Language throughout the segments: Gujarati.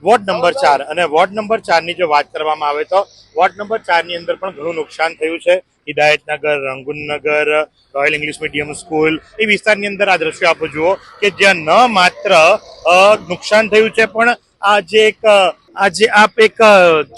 વોર્ડ નંબર 4 અને વોર્ડ નંબર 4 ની જો વાત કરવામાં આવે તો વોર્ડ નંબર 4 ની અંદર પણ ઘણું નુકસાન થયું છે। Hidayatnagar, Rangunnagar, royal English medium school એ વિસ્તારની અંદર આ દ્રશ્યો આપ જુઓ કે જ્યાં ન માત્ર નુકસાન થયું છે પણ આજે આપ એક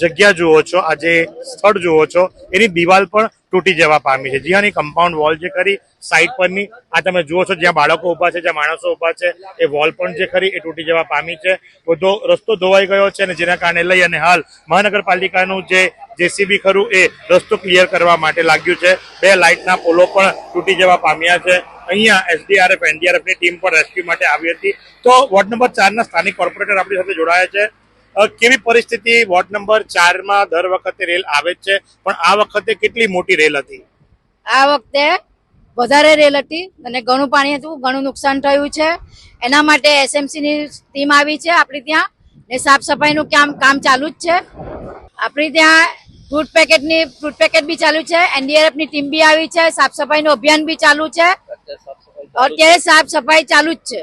જગ્યા જુઓ છો, આજે સ્થળ જુઓ છો એની દિવાલ પણ તૂટી જવા પામી છે। જ્યાં કમ્પાઉન્ડ વોલ જે ખરી સાઈડ પરની આ તમે જુઓ છો, જ્યાં બાળકો ઉભા છે, જ્યાં માણસો ઉભા છે, એ વોલ પણ જે ખરી એ તૂટી જવા પામી છે। બધો રસ્તો ધોવાઈ ગયો છે અને જેના કારણે લઈ અને હાલ મહાનગરપાલિકાનું જે જેસીબી ખરું એ રસ્તો ક્લિયર કરવા માટે લાગ્યું છે। 2 લાઇટના પોલો પણ તૂટી જવા પામ્યા છે। અહીંયા એસડીઆરએફ, એનડીઆરએફ ની ટીમ પણ રેસ્ક્યુ માટે આવી હતી। તો વોર્ડ નંબર 4 ના સ્થાનિક કોર્પોરેટર આપણી સાથે જોડાયા છે। કેવી પરિસ્થિતિ વોર્ડ નંબર 4 માં દર વખતે રેલ આવે છે, પણ આ વખતે કેટલી મોટી રેલ હતી? આ વખતે વધારે રેલ હતી અને ઘણું પાણી હતું, ઘણું નુકસાન થયું છે। એના માટે એસએમસી ની ટીમ આવી છે આપણી ત્યાં ને સાફ સફાઈનું કામ ચાલુ જ છે। આપણી ત્યાં ફૂડ પેકેટ બી ચાલુ છે, એનડીઆરએફ ની ટીમ બી આવી છે, સાફ સફાઈનું અભિયાન બી ચાલુ છે। અત્યારે સાફ સફાઈ ચાલુ જ છે।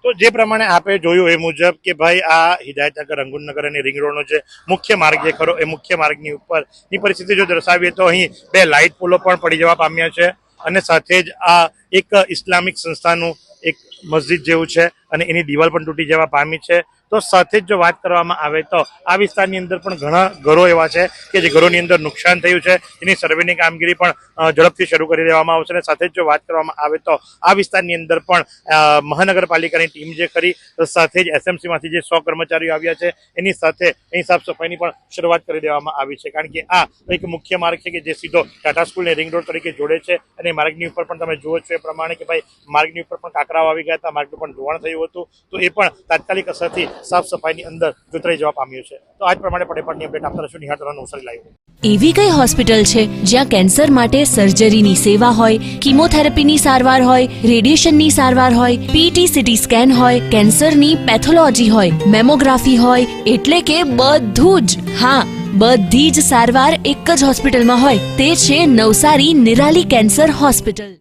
તો જે પ્રમાણે આપે જોયું એ મુજબ કે ભાઈ આ હિદાયતનગર, રંગુનનગર અને રિંગ રોડનો જે મુખ્ય માર્ગ જે ખરો એ મુખ્ય માર્ગની ઉપરની પરિસ્થિતિ જો દર્શાવીએ તો અહીં 2 લાઇટ પોલો પણ પડી જવા પામ્યા છે અને સાથે જ આ એક ઇસ્લામિક સંસ્થાનું એક મસ્જિદ જેવું છે અને એની દિવાલ પણ તૂટી જવા પામી છે। તો સાથે જ જો વાત કરવામાં આવે તો આ વિસ્તારની અંદર પણ ઘણા ઘરો એવા છે કે જે ઘરોની અંદર નુકસાન થયું છે, એની સર્વેની કામગીરી પણ ઝડપથી શરૂ કરી દેવામાં આવશે। અને સાથે જ જો વાત કરવામાં આવે તો આ વિસ્તારની અંદર પણ મહાનગરપાલિકાની ટીમ જે ખરી સાથે જ એસએમસી માંથી જે 100 કર્મચારીઓ આવ્યા છે એની સાથે અહીં સાફ સફાઈની પણ શરૂઆત કરી દેવામાં આવી છે। કારણ કે આ એક મુખ્ય માર્ગ છે કે જે સીધો ટાટા સ્કૂલને રિંગ રોડ તરીકે જોડે છે અને માર્ગની ઉપર પણ તમે જુઓ છો એ પ્રમાણે કે ભાઈ માર્ગની ઉપર પણ કાંકરાઓ આવી ગયા હતા, માર્ગનું પણ ધોવાણ થયું હતું, તો એ પણ તાત્કાલિક અસરથી સાફ સફાઈની અંદર જોતરાઈ જવા પામ્યું છે। તો આજ પ્રમાણે પડેપણની અપડેટ આપતા રહીશું। નિહાળ તરફ નવસારી લાઈવ। એવી કઈ હોસ્પિટલ છે જ્યાં કેન્સર માટે સર્જરીની સેવા હોય, કિમોથેરાપીની સારવાર હોય, રેડિયેશનની સારવાર હોય, પીટી સીટી સ્કેન હોય, કેન્સરની પેથોલોજી હોય, મેમોગ્રાફી હોય, એટલે કે બધું જ। હા, બધી જ સારવાર એક જ હોસ્પિટલમાં હોય, તે છે નવસારી નિરાલી કેન્સર હોસ્પિટલ।